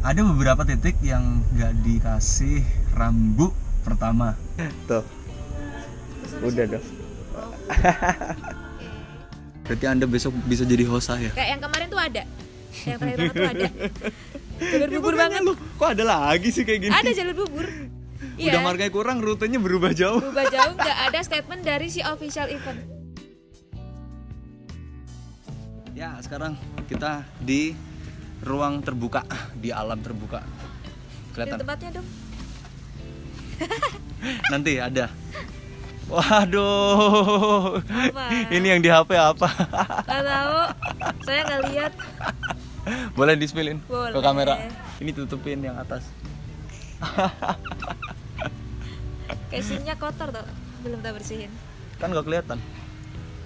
ada beberapa titik yang nggak dikasih rambu pertama. Tuh, udah dong. Berarti Anda besok bisa jadi host saya. Kayak yang kemarin tuh ada. Yang terakhir banget tuh ada. Jalur bubur banget. Kok ada lagi sih kayak gini? Ada jalur bubur. Udah markanya kurang, rutenya berubah jauh. Berubah jauh, nggak ada statement dari si official event. Ya, sekarang kita di ruang terbuka, di alam terbuka. Di Kelihatan? tempatnya dong. Nanti ada. Waduh. Apa? Ini yang di HP apa? Nggak tahu. Saya nggak lihat. Boleh di-spillin ke Boleh. kamera. Ini tutupin yang atas. Casingnya kotor tuh, belum tak bersihin. Kan nggak kelihatan.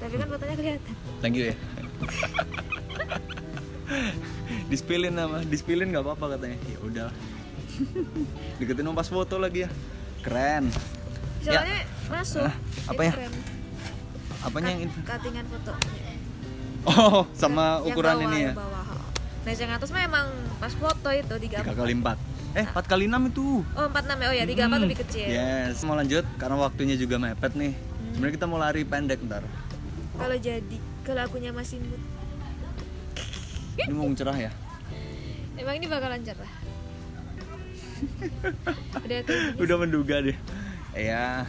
Tapi kan fotonya kelihatan. Thank you ya. Dispilin nggak apa-apa katanya. Ya udah. Deketin pas foto lagi ya. Keren. Soalnya masuk. apanya? Frame. Apanya yang itu? Cuttingan foto. Oh, sama Yang ukuran bawah, ini ya. yang bawah. Nah, yang atas mah emang pas foto itu 3 3 kali 4. 4 kali 6 itu. Oh, 46 ya. Oh ya, 34 lebih kecil. Yes, mau lanjut karena waktunya juga mepet nih. Sebenarnya kita mau lari pendek ntar. Kalau akunya masih mood. Ini mau cerah ya. Emang ini bakalan cerah. Udah tuh. Udah menduga deh. Ya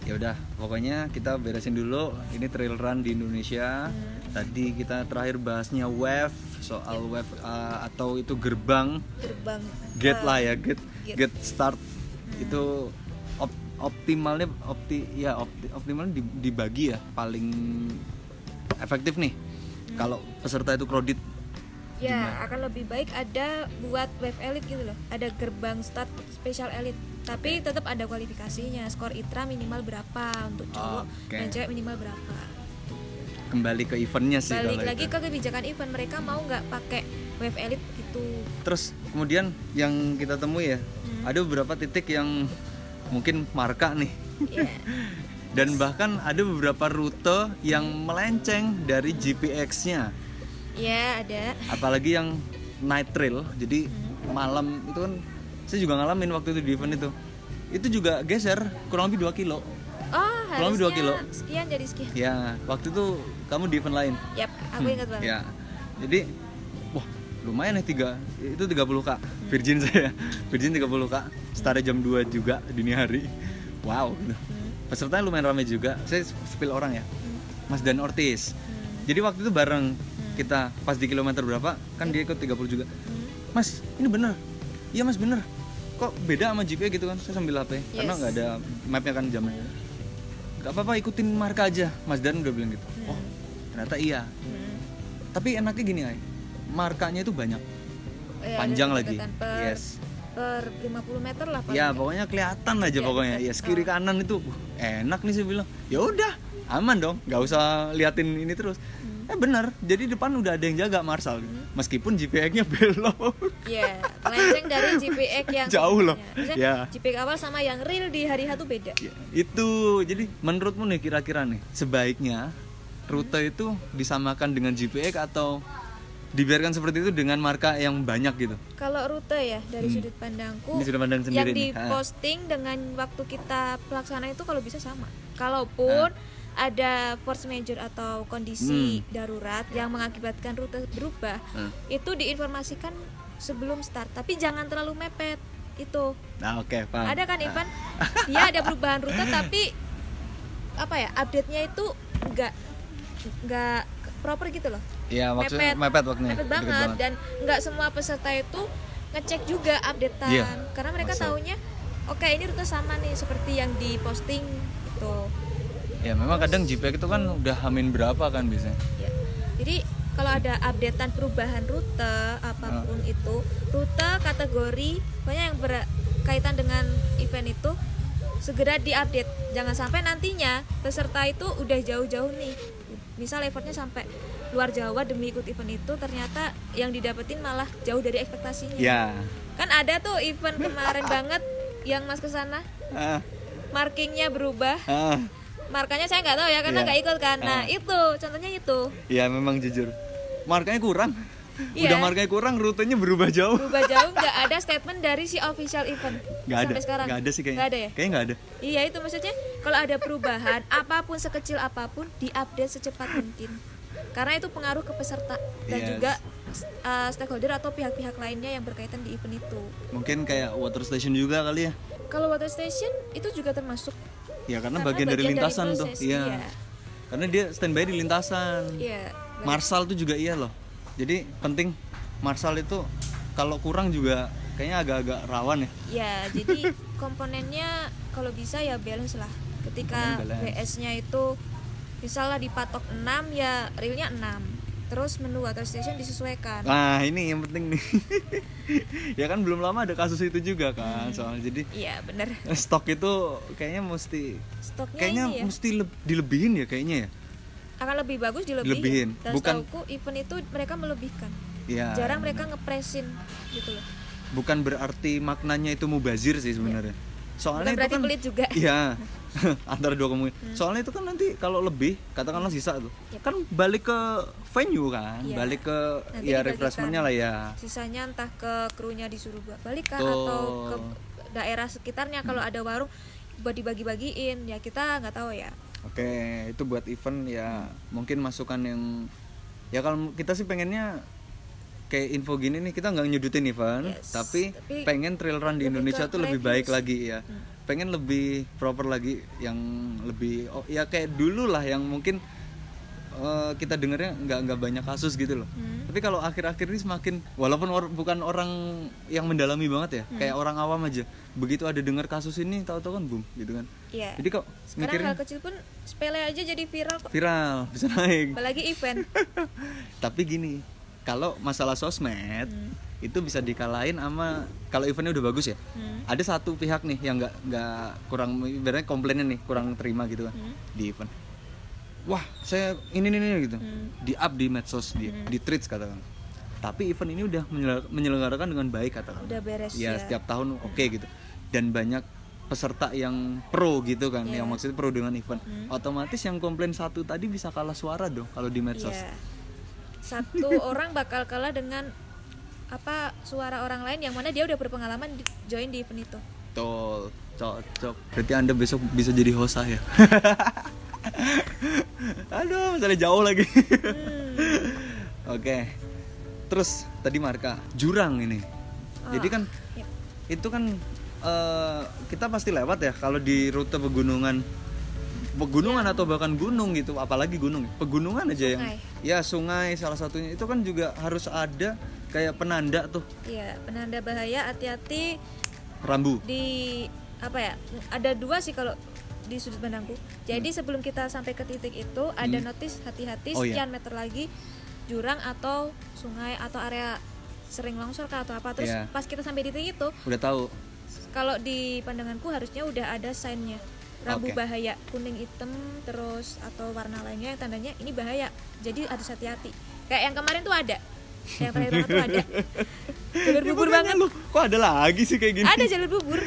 udah, pokoknya kita beresin dulu. Ini trail run di Indonesia. Tadi kita terakhir bahasnya wave, soal wave atau itu gerbang gate lah ya, gate start. Itu optimalnya optimalnya dibagi ya, paling efektif nih. Kalau peserta itu crowded. Ya, akan lebih baik ada buat wave elite gitu loh. Ada gerbang start special elite. Tapi tetap ada kualifikasinya. Skor ITRA minimal berapa untuk cowok dan cewek minimal berapa. Kembali ke eventnya sih. Balik lagi ke kebijakan event, mereka mau nggak pakai wave elite gitu. Terus kemudian yang kita temui ya, ada beberapa titik yang mungkin marka nih. Yeah. Dan bahkan ada beberapa rute yang melenceng dari GPX-nya. Ya, ada. Apalagi yang night trail, jadi malam itu kan saya juga ngalamin waktu itu di event itu. Itu juga geser kurang lebih 2 kilo. Oh, Kurang lebih 2 kilo. Sekian jadi sekian. Ya, waktu itu kamu di event lain. Yap, aku ingat banget. Ya. Jadi wah, lumayan ya 30K. Virgin saya. Virgin 30K. Startnya jam 2 juga dini hari. Wow. Pesertanya lumayan ramai juga. Saya spill orang ya. Mas Dan Ortiz. Jadi waktu itu bareng kita pas di kilometer berapa kan dia ikut 30 juga. Mas, ini bener? Iya mas, bener. Kok beda sama GP gitu kan? Saya sambil HP karena nggak ada mapnya kan jamnya. Gak apa-apa, ikutin marka aja. Mas Dan udah bilang gitu. Oh, ternyata iya. Tapi enaknya gini ay, markanya itu banyak, panjang lagi. Per 50 meter lah paling. Ya pokoknya kelihatan aja pokoknya. Ya kiri kanan itu enak nih saya bilang. Ya udah, aman dong. Gak usah liatin ini terus. Bener, jadi depan udah ada yang jaga Marshall meskipun GPX-nya belok. Iya, melenceng dari GPX yang jauh loh. Ya. GPX awal sama yang real di hari H tuh beda. Ya, itu, jadi menurutmu nih kira-kira nih sebaiknya rute itu disamakan dengan GPX atau dibiarkan seperti itu dengan marka yang banyak gitu? Kalau rute ya dari sudut pandangku, ini sudut pandang yang sendiri diposting dengan waktu kita pelaksanaan itu kalau bisa sama. Kalaupun ada force majeure atau kondisi darurat yang mengakibatkan rute berubah, itu diinformasikan sebelum start, tapi jangan terlalu mepet itu. Nah, oke, paham. Ada kan event dia ada perubahan rute tapi apa ya, update-nya itu enggak proper gitu loh. Iya, maksudnya mepet waktunya. Mepet banget dan enggak semua peserta itu ngecek juga updatean karena mereka taunya oke, ini rute sama nih seperti yang diposting gitu. Ya memang kadang GPX itu kan udah hamin berapa kan biasanya. Ya. Jadi kalau ada updatean perubahan rute apapun itu, rute, kategori, pokoknya yang berkaitan dengan event itu segera diupdate. Jangan sampai nantinya peserta itu udah jauh-jauh nih. Misal effortnya sampai luar Jawa demi ikut event itu, ternyata yang didapetin malah jauh dari ekspektasinya. Ya. Kan ada tuh event kemarin banget yang Mas kesana, markingnya berubah. Markanya saya nggak tahu ya karena nggak ikut kan. Nah itu contohnya itu. Ya memang jujur markanya kurang. Iya. Udah markanya kurang, rutenya berubah jauh. Berubah jauh, nggak ada statement dari si official event Nggak ada, sampai sekarang. nggak ada sih kayaknya. Nggak ada ya? Kayaknya nggak ada. Iya, itu maksudnya kalau ada perubahan apapun sekecil apapun diupdate secepat mungkin. Karena itu pengaruh ke peserta dan Yes. juga stakeholder atau pihak-pihak lainnya yang berkaitan di event itu. Mungkin kayak water station juga kali ya. Kalau water station itu juga termasuk. Ya karena Karena bagian dari bagian dari lintasan tuh. proses, Iya. iya. Karena dia standby di lintasan. Iya. Marshal tuh juga iya loh. Jadi penting Marshal itu kalau kurang juga kayaknya agak-agak rawan ya. Ya, jadi komponennya kalau bisa ya balance lah. Ketika Komponen balance. BS-nya itu misalnya dipatok 6 ya realnya 6. Terus menu water station disesuaikan. Nah ini yang penting nih. Ya kan belum lama ada kasus itu juga kan soalnya jadi Iya, bener. stok itu kayaknya mesti Stoknya kayaknya ini ya mesti dilebihin ya kayaknya ya. akan lebih bagus Dilebihin. dilebihin. Dan Bukan- setahuku event itu mereka melebihkan. Ya. Jarang mereka ngepresin gitu loh. Bukan berarti maknanya itu mubazir sih sebenarnya. Soalnya Bukan itu berarti kan pelit juga. Iya. Antara dua kemungkinan. Soalnya itu kan nanti kalau lebih katakanlah sisa tuh. Yep. Kan balik ke venue kan, Iya. balik ke Nanti ya dibagikan. refreshmentnya lah ya. Sisanya entah ke krunya disuruh balik kah Betul. atau ke daerah sekitarnya kalau ada warung buat dibagi-bagiin ya kita nggak tahu ya. Oke, itu buat event ya mungkin masukan yang ya kalau kita sih pengennya kayak info gini nih kita nggak nyudutin event, Yes, tapi tapi pengen trail run di lebih Indonesia ke tuh lebih baik reviews. lagi ya. Pengen lebih proper lagi yang lebih ya kayak dulu lah yang mungkin kita dengarnya nggak banyak kasus gitu loh. Tapi kalau akhir-akhir ini semakin walaupun bukan orang yang mendalami banget ya, kayak orang awam aja. Begitu ada dengar kasus ini tahu-tahu kan boom gitu kan. Iya. Jadi kok Sekarang mikirnya hal kecil pun sepele aja jadi viral kok. viral bisa naik. Apalagi event. Tapi gini, kalau masalah sosmed itu bisa dikalahin sama kalau eventnya udah bagus ya. Ada satu pihak nih yang nggak kurang ibaratnya komplainnya nih kurang terima gitu kan di event. Wah, saya ini gitu. Di up di medsos, di tweets katakan. Tapi event ini udah menyelenggarakan dengan baik katakan. Udah beres Ya, ya. setiap tahun oke gitu. Dan banyak peserta yang pro gitu kan, Iya. yang maksudnya pro dengan event. Otomatis yang komplain satu tadi bisa kalah suara dong kalau di medsos. Iya. Satu orang bakal kalah dengan suara orang lain yang mana dia udah berpengalaman join di event itu. Betul, cocok. Berarti Anda besok bisa jadi host saya. Aduh, misalnya jauh lagi. Oke. Terus tadi marka jurang ini. Jadi kan Yap. itu kan kita pasti lewat ya kalau di rute pegunungan atau bahkan gunung gitu, apalagi gunung. Pegunungan aja Sungai. ya sungai salah satunya itu kan juga harus ada kayak penanda tuh, Iya, penanda bahaya, hati-hati rambu. di ada dua sih kalau di sudut pandangku. Jadi sebelum kita sampai ke titik itu ada notis hati-hati Oh, iya. sekian meter lagi jurang atau sungai atau area sering longsor kah atau apa. Terus Iya. pas kita sampai di titik itu Udah tahu. kalau di pandanganku harusnya udah ada sign-nya. Rambu Oke. bahaya kuning hitam terus atau warna lainnya yang tandanya ini bahaya. Jadi harus hati-hati. Kayak yang kemarin tuh ada. Yang terakhir banget tuh ada. Jalur bubur banget. Lu kok ada lagi sih kayak gini? Ada jalur bubur.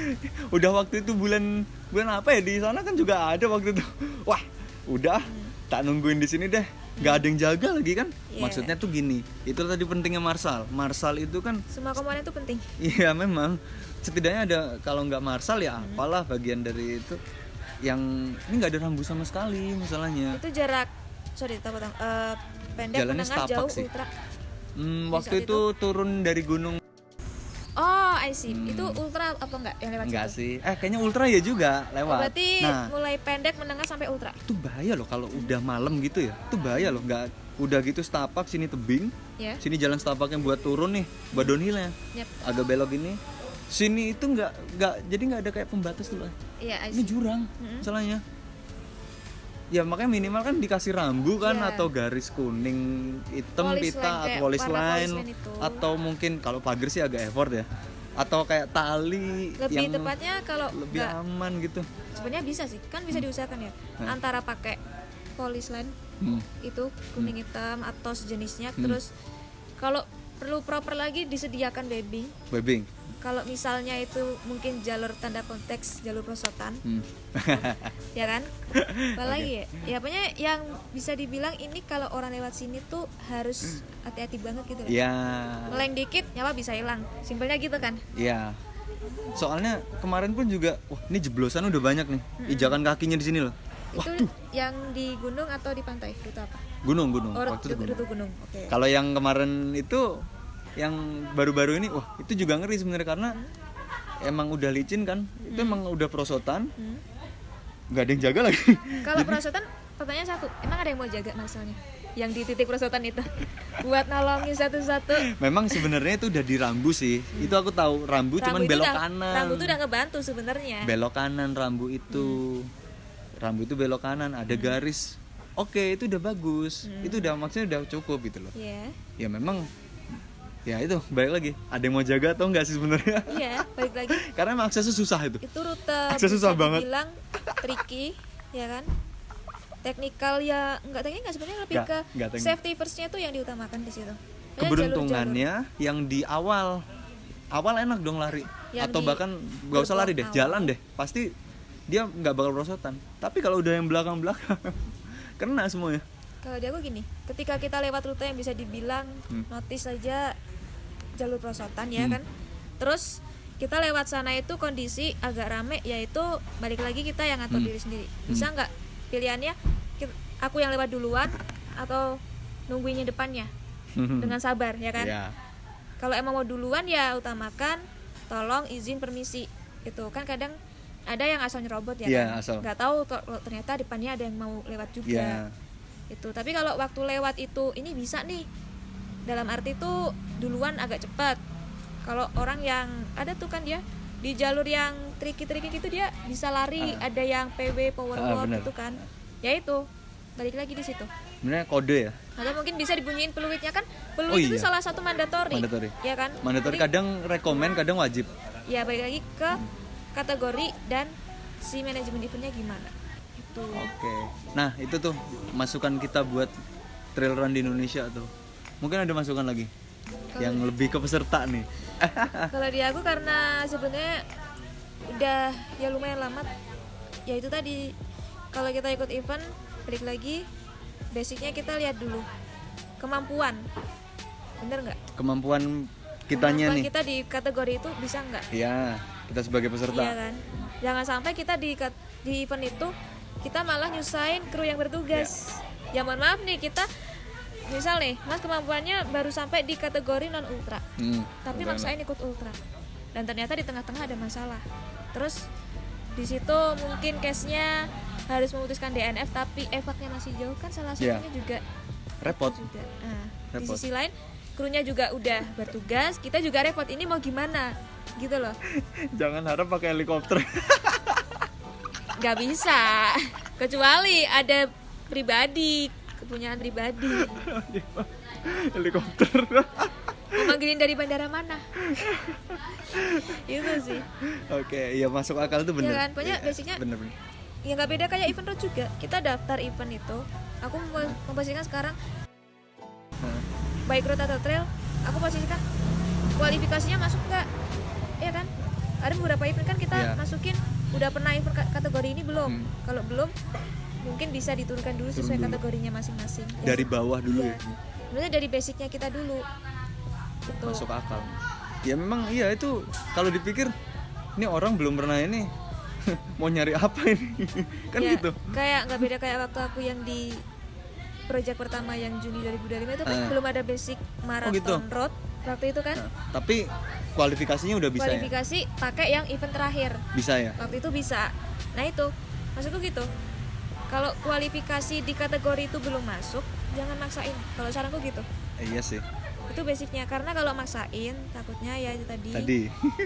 Udah waktu itu bulan apa ya, di sana kan juga ada waktu itu. Wah, udah tak nungguin di sini deh. Nggak ada yang jaga lagi kan? Iya. Maksudnya tuh gini, itu tadi pentingnya Marshal. Marshal itu kan Semua komponen itu penting. iya memang setidaknya ada, kalau nggak Marshal ya apalah bagian dari itu yang ini nggak ada rambu sama sekali masalahnya. Itu jarak pendek, Jalannya menengah, setapak jauh, sih. ultra. Waktu saat itu turun dari gunung Oh, I see. Itu ultra apa enggak yang lewat enggak situ? sih. Kayaknya ultra ya juga Oh, lewat. berarti Nah, mulai pendek, menengah sampai ultra. itu bahaya loh kalau udah malam gitu ya. Itu bahaya loh, nggak udah gitu setapak sini tebing, Ya. sini jalan setapaknya buat turun nih, buat downhillnya. Yep. Agak belok ini. Sini itu nggak jadi nggak ada kayak pembatas tuh lah. Iya, I Ini see. jurang masalahnya. Ya makanya minimal kan dikasih rambu kan Iya. atau garis kuning, hitam Polis pita line, atau kayak polis warna polis line line itu. atau mungkin kalau pagar sih agak effort ya. Atau kayak tali Lebih yang tepatnya kalau lebih enggak aman gitu. sebenarnya bisa sih. Kan bisa diusahakan ya. Antara pakai polis line itu kuning hitam atau sejenisnya, terus kalau perlu proper lagi disediakan baby. Webbing. kalau misalnya itu mungkin jalur tanda konteks jalur perosotan, ya kan? Apalagi ya pokoknya yang bisa dibilang ini kalau orang lewat sini tuh harus hati-hati banget gitu loh. Ya. Meleng dikit nyawa bisa hilang, simpelnya gitu kan? Iya. Soalnya kemarin pun juga, wah ini jeblosan udah banyak nih, injakan kakinya di sini loh. Itu yang di gunung atau di pantai? Rute apa? Gunung. Oh, Waktu itu gunung. rute gunung. Oke. Kalau yang kemarin itu, yang baru-baru ini, wah itu juga ngeri sebenarnya karena emang udah licin kan, itu emang udah perosotan, nggak ada yang jaga lagi. Kalau perosotan, pertanyaan satu, emang ada yang mau jaga masalahnya? Yang di titik perosotan itu, buat nolongin satu-satu. Memang sebenarnya itu udah di rambu sih, itu aku tahu rambu cuman itu belok udah- kanan. Rambu itu udah ngebantu sebenarnya. Belok kanan rambu itu, rambu itu belok kanan, ada garis. Oke, itu udah bagus, itu udah maksudnya udah cukup gitu loh. Iya. Ya memang, ya itu balik lagi, ada yang mau jaga atau enggak sih sebenarnya? Iya, balik lagi. Karena emang aksesnya susah itu. Itu rute Akses susah banget. dibilang tricky, ya kan? Teknikal ya enggak teknikal sebenarnya lebih Nggak ke teknik. safety first-nya tuh yang diutamakan di situ. Pokoknya Keberuntungannya yang di awal enak dong lari, Yang atau di bahkan nggak usah lari deh, awal. jalan deh, pasti dia nggak bakal perosotan. Tapi kalau udah yang belakang kena semuanya. Kalau di aku gini, ketika kita lewat rute yang bisa dibilang notice saja jalur perosotan ya kan. Terus kita lewat sana itu kondisi agak rame, yaitu balik lagi kita yang ngatur diri sendiri. Bisa nggak pilihannya aku yang lewat duluan atau nungguinnya depannya dengan sabar ya kan. Ya. Kalau emang mau duluan ya utamakan tolong izin permisi. Itu kan kadang ada yang asal nyerobot ya Iya, kan. asal. Nggak tahu ternyata depannya ada yang mau lewat juga. Ya. Itu tapi kalau waktu lewat itu ini bisa nih, dalam arti tuh duluan agak cepat. Kalau orang yang ada tuh kan dia di jalur yang tricky gitu dia bisa lari, ada yang PW power walk bener. gitu kan, ya itu balik lagi di situ. Sebenarnya kode ya. Atau mungkin bisa dibunyiin peluitnya kan, peluit Oh, itu iya. salah satu mandatory. Ya kan, Mandatori Jadi, kadang rekomen, kadang wajib. ya balik lagi ke kategori dan si manajemen eventnya gimana itu. Oke. Nah itu tuh masukan kita buat trail run di Indonesia tuh. Mungkin ada masukan lagi yang lebih ke peserta nih. Kalau di aku karena sebenarnya udah ya lumayan lama, ya itu tadi kalau kita ikut event balik lagi basicnya kita lihat dulu kemampuan, bener nggak? Kemampuan kitanya Kemampuan nih. kita di kategori itu bisa nggak? Ya, kita sebagai peserta. Iya kan, jangan sampai kita di event itu kita malah nyusahin kru yang bertugas. Ya mohon maaf nih, kita misal nih mas kemampuannya baru sampai di kategori non ultra, tapi maksain ikut ultra dan ternyata di tengah-tengah ada masalah. Terus di situ mungkin case-nya harus memutuskan DNF tapi evaknya masih jauh, kan salah satunya juga repot. Nah, di Repot. sisi lain krunya juga udah bertugas, kita juga repot, ini mau gimana gitu loh. Jangan harap pakai helikopter. Nggak bisa kecuali ada pribadi, kepunyaan pribadi. Helikopter. Mau manggilin dari bandara mana? Itu sih Oke, ya masuk akal tuh bener. ya kan, pokoknya Iya, basicnya bener. ya nggak beda kayak event road juga. Kita daftar event itu, aku memposisikan sekarang baik road atau trail, aku posisikan kualifikasinya masuk nggak, ya kan. Ada beberapa event kan kita Iya. masukin udah pernah event kategori ini belum. Kalau belum mungkin bisa diturunkan dulu sesuai dulu. kategorinya masing-masing ya. Dari bawah dulu Iya. ya. Sebenarnya dari basicnya kita dulu gitu. Masuk akal. Ya memang iya itu kalau dipikir ini orang belum pernah ini mau nyari apa ini kan Ya, gitu. kayak nggak beda kayak waktu aku yang di project pertama yang Juni 2025 itu kan belum ada basic marathon gitu. road waktu itu kan. Nah, tapi kualifikasinya udah bisa Kualifikasi pakai yang event terakhir ya. Bisa ya. waktu itu bisa. Nah itu maksudku gitu, kalau kualifikasi di kategori itu belum masuk jangan maksain, kalau saranku gitu. Iya sih. Itu basicnya, karena kalau maksain takutnya ya itu tadi.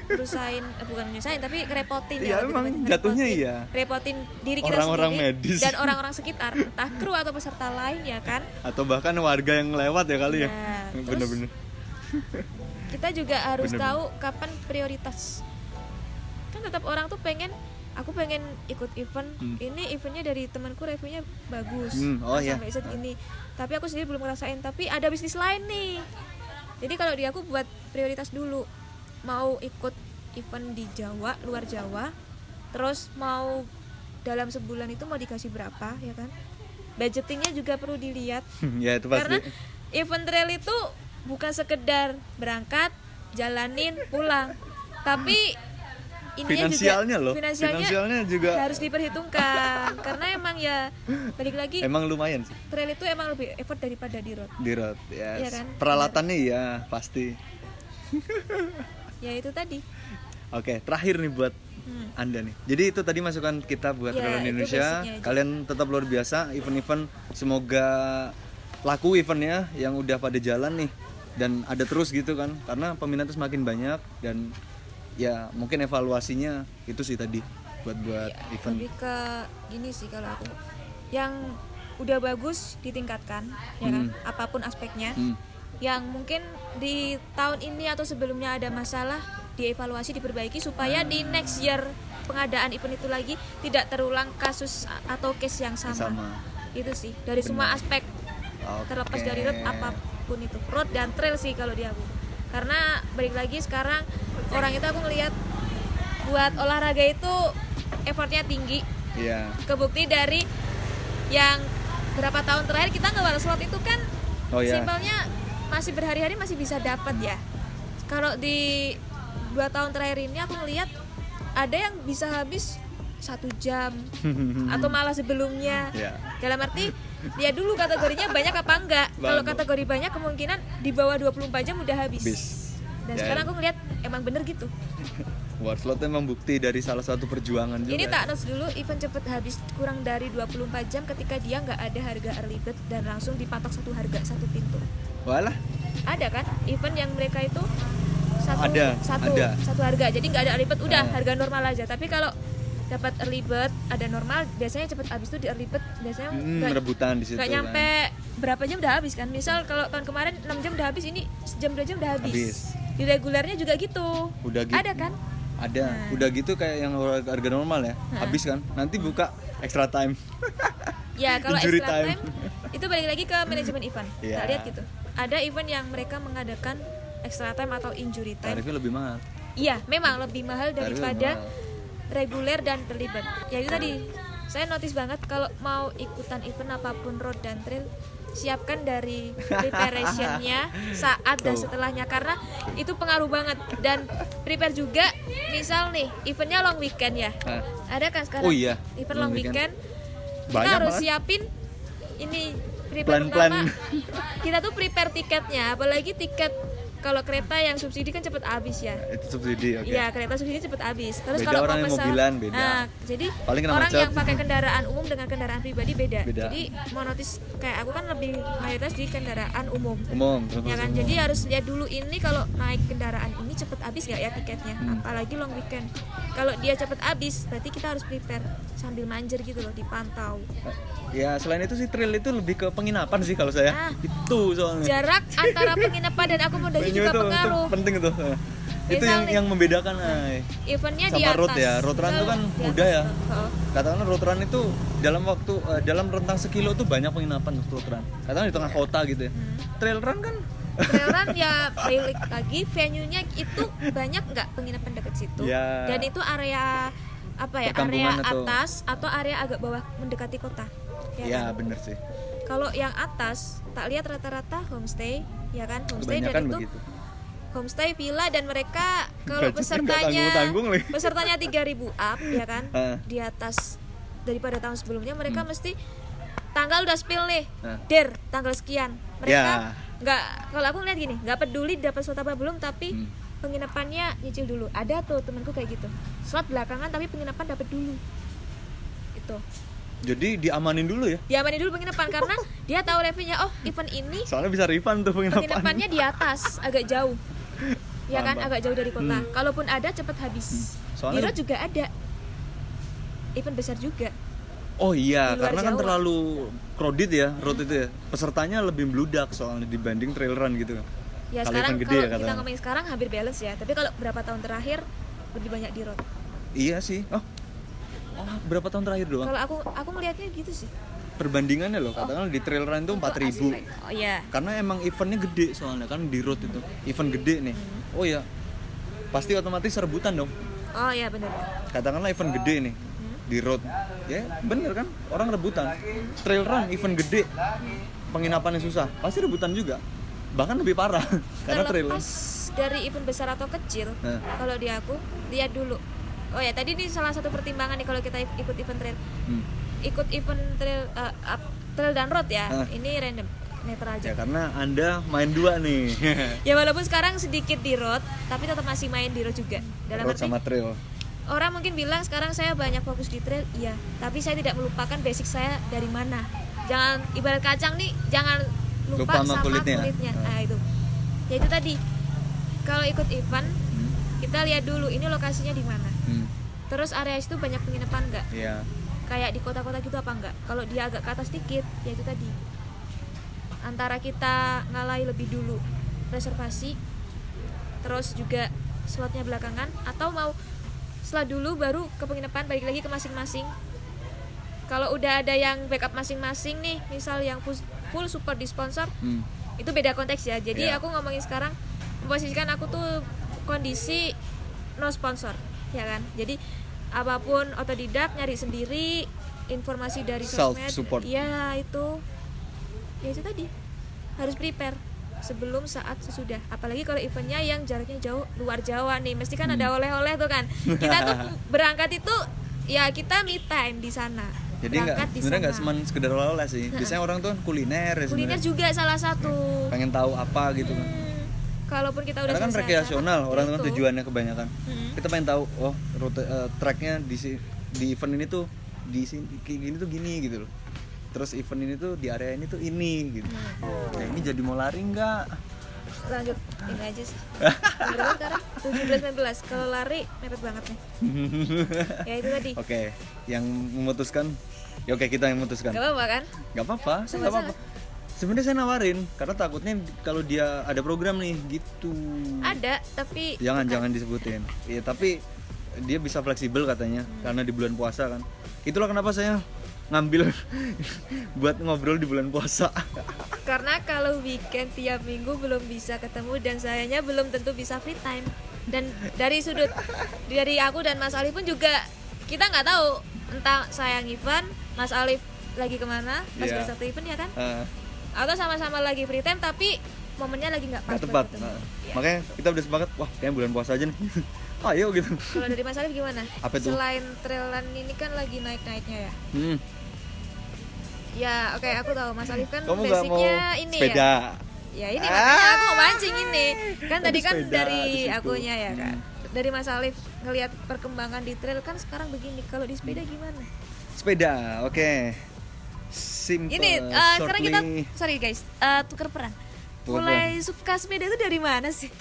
Berusahin bukan nyusahin tapi ngerepotin Iya, lebih emang tepatnya, jatuhnya ngerepotin. iya. Repotin diri kita Orang-orang sendiri medis. dan orang-orang sekitar, entah kru atau peserta lain ya kan. Atau bahkan warga yang lewat ya kali ya. Iya, terus Bener-bener. kita juga harus Bener. tahu kapan prioritas. Kan tetap orang tuh pengen, aku pengen ikut event ini, eventnya dari temanku reviewnya bagus, Oh iya. sampai segini, tapi aku sendiri belum ngerasain, tapi ada bisnis lain nih. Jadi kalau di aku buat prioritas dulu, mau ikut event di Jawa, luar Jawa, terus mau dalam sebulan itu mau dikasih berapa, ya kan? Budgetingnya juga perlu dilihat. Ya itu pasti. Karena event trail itu bukan sekedar berangkat, jalanin, pulang, tapi ininya Finansialnya juga, loh. Finansialnya juga harus diperhitungkan. Karena emang ya balik lagi emang lumayan sih trail itu emang lebih effort daripada di road. di road. Yes. Iya kan? Peralatannya ya pasti. Ya itu tadi. Oke, terakhir nih buat Anda nih. Jadi itu tadi masukan kita buat Ya, Trail Run itu Indonesia. basicnya aja. Kalian tetap luar biasa, event-event semoga laku eventnya yang udah pada jalan nih dan ada terus gitu kan. Karena peminatnya semakin banyak dan ya mungkin evaluasinya itu sih tadi buat event. Lebih ke gini sih kalau aku. Yang udah bagus ditingkatkan, ya kan? Apapun aspeknya. Yang mungkin di tahun ini atau sebelumnya ada masalah, dievaluasi, diperbaiki supaya di next year pengadaan event itu lagi tidak terulang kasus atau case yang sama. Itu sih dari semua aspek. Terlepas dari road apapun itu, road dan trail sih kalau di aku. Karena balik lagi sekarang orang itu aku ngelihat buat olahraga itu effortnya tinggi. Iya. Kebukti dari yang berapa tahun terakhir kita ngebar slot itu kan simpelnya masih berhari-hari masih bisa dapat ya. Kalau di 2 tahun terakhir ini aku ngelihat ada yang bisa habis 1 jam atau malah sebelumnya. Dalam arti dia dulu kategorinya banyak apa enggak. Kalau kategori banyak kemungkinan di bawah 24 jam udah habis. Dan sekarang aku ngelihat emang bener gitu. War slot emang bukti dari salah satu perjuangan juga. Ini tak notes dulu, event cepet habis kurang dari 24 jam ketika dia nggak ada harga early bird dan langsung dipatok satu harga satu pintu. Walah. Ada kan event yang mereka itu satu harga, jadi nggak ada early bird, udah harga normal aja. Tapi kalau dapat early bird ada normal, biasanya cepet habis tuh di early bird biasanya rebutan di situ. Nggak nyampe berapa jam udah habis kan. Misal kalau tahun kemarin 6 jam udah habis, ini sejam 2 jam udah habis. Di regulernya juga gitu. Udah gitu. Ada kan? Ada. Udah gitu kayak yang harga normal ya. Habis kan. Nanti buka extra time. Ya, kalau Injury extra time itu balik lagi ke manajemen event. Yeah. Kita lihat gitu. Ada event yang mereka mengadakan extra time atau injury time. Tarifnya lebih mahal. Iya, memang lebih mahal daripada reguler dan terlibat. Ya itu tadi. Saya notice banget kalau mau ikutan event apapun road dan trail, siapkan dari preparationnya saat dan setelahnya, karena itu pengaruh banget. Dan prepare juga, misal nih eventnya long weekend ya, ada kan sekarang event long weekend. Kita harus siapin ini prepare pertama, kita tuh prepare tiketnya, apalagi tiket kalau kereta yang subsidi kan cepet habis ya. Itu subsidi, oke. Iya, kereta subsidi cepet habis. Terus beda kalau orang mau yang pesan, mobilan beda. nah, jadi paling orang yang pakai kendaraan umum dengan kendaraan pribadi beda. Jadi mau notice kayak aku kan lebih mayoritas di kendaraan umum. Ya kan, jadi harus lihat dulu ini kalau naik kendaraan ini cepet habis nggak ya tiketnya. Apalagi long weekend. Kalau dia cepet habis, berarti kita harus prepare sambil manjer gitu loh, dipantau. Ya selain itu sih trail itu lebih ke penginapan sih kalau saya. Itu soalnya. Jarak antara penginapan dan akomodasi juga pengaruh. Itu penting tuh. Itu yang membedakan eventnya sama di atas. road ya. Road run itu kan mudah ya. Katakanlah road run itu dalam rentang sekilo tuh banyak penginapan tuh road run. Katakanlah di tengah kota gitu ya. Trail run kan trail run ya balik lagi venue-nya itu banyak nggak penginapan dekat situ. Dan itu area apa ya, area atas atau area agak bawah mendekati kota. Ya kan? Bener sih. Kalau yang atas tak lihat rata-rata homestay, ya kan, homestay dan itu begitu. Homestay villa, dan mereka kalau pesertanya 3.000 up ya kan, di atas daripada tahun sebelumnya, mereka mesti tanggal udah spill nih, tanggal sekian, mereka nggak, kalau aku lihat gini, nggak peduli dapat slot apa belum, tapi penginapannya nyicil dulu. Ada tuh temanku kayak gitu, slot belakangan tapi penginapan dapat dulu itu. Jadi diamanin dulu ya? Diamanin dulu penginapan karena dia tahu revenue-nya, oh event ini soalnya bisa refund tuh penginapannya di atas, agak jauh. Ya kan, agak jauh dari kota. Kalaupun ada cepet habis. Di road juga ada event besar juga. Oh iya, karena kan terlalu crowded ya road itu ya. Pesertanya lebih meludak soalnya dibanding trail run gitu. Ya sekarang kalau kita ngomongin sekarang hampir balance ya. Tapi kalau berapa tahun terakhir lebih banyak di road. Iya sih. Oh, berapa tahun terakhir doang? Kalau aku melihatnya gitu sih. Perbandingannya loh, katakanlah di trail run itu 4.000. Oh iya. Karena emang eventnya gede soalnya kan di road itu. Event gede nih. Oh ya. pasti otomatis rebutan dong. Oh iya benar. Katakanlah event gede nih di road, ya bener kan, orang rebutan. Trail run event gede, penginapannya susah, pasti rebutan juga, bahkan lebih parah karena trail run. Terlepas dari event besar atau kecil, kalau di aku lihat dulu. Oh ya, tadi ini salah satu pertimbangan nih kalau kita ikut event trail. Ikut event trail trail dan road ya. Ini random, netral aja. Ya karena Anda main dua nih. Ya walaupun sekarang sedikit di road, tapi tetap masih main di road juga. Dalam Road arti sama trail. orang mungkin bilang sekarang saya banyak fokus di trail, iya. Tapi saya tidak melupakan basic saya dari mana. Jangan ibarat kacang nih, jangan lupa sama kulitnya. Nah itu. Ya itu tadi. Kalau ikut event, kita lihat dulu ini lokasinya di mana. Terus area itu banyak penginapan nggak? Iya. Kayak di kota-kota gitu apa enggak? Kalau dia agak ke atas dikit, ya itu tadi. Antara kita ngalai lebih dulu reservasi, terus juga slotnya belakangan, atau mau setelah dulu baru ke penginapan, balik lagi ke masing-masing. Kalau udah ada yang backup masing-masing nih, misal yang full support di sponsor, itu beda konteks ya. Jadi aku ngomongin sekarang, memposisikan aku tuh kondisi no sponsor, ya kan? Jadi apapun otodidak, nyari sendiri, informasi dari self sosmed. support. Ya itu tadi, harus prepare sebelum, saat, sesudah. Apalagi kalau eventnya yang jaraknya jauh, luar Jawa nih, mesti kan ada oleh-oleh tuh kan. Kita tuh berangkat itu ya kita me time di sana. Jadi sebenarnya nggak cuma sekedar oleh-oleh sih. Biasanya orang tuh kuliner ya. Kuliner juga salah satu. Pengen tahu apa gitu kan. Kalaupun kita udah karena kan selesai rekreasional, acara, orang kan itu. tujuannya kebanyakan. Kita pengen tahu, oh rute tracknya di event ini tuh di sini gini tuh gini gitu loh. Terus event ini tuh di area ini tuh ini gitu. Nah ini jadi mau lari nggak? Lanjut ini aja sih. Berapa sekarang? 17-19. Kalau lari mepet banget nih. Ya itu tadi. Oke, yang memutuskan, ya oke kita yang memutuskan. Gak apa-apa kan? Gak apa-apa, saya nggak apa-apa. Sebenarnya saya nawarin karena takutnya kalau dia ada program nih gitu. Ada, tapi jangan disebutin. Iya, tapi dia bisa fleksibel katanya karena di bulan puasa kan. Itulah kenapa saya ngambil buat ngobrol di bulan puasa. Karena kalau weekend tiap minggu belum bisa ketemu dan sayanya belum tentu bisa free time. Dan dari sudut dari aku dan Mas Alif pun juga kita nggak tahu, entah saya event, Mas Alif lagi kemana pas pada satu event ya kan? Atau sama-sama lagi free time tapi momennya lagi nggak pas tepat. Ya. Makanya kita udah sepakat, wah kayaknya bulan puasa aja nih. Ayo gitu. Kalau dari Mas Alif gimana? Apa itu? Selain trailan ini kan lagi naik-naiknya ya. Ya oke, aku tahu Mas Alif kan kamu basicnya ini sepeda. Ya ini makanya aku mau mancing ini. Kan tadi kan sepeda, dari akunya ya kan. Dari Mas Alif ngelihat perkembangan di trail kan sekarang begini. Kalau di sepeda gimana? Sepeda, oke. Simple. Ini sekarang kita sorry guys, tuker peran. Mulai suka sepeda itu dari mana sih?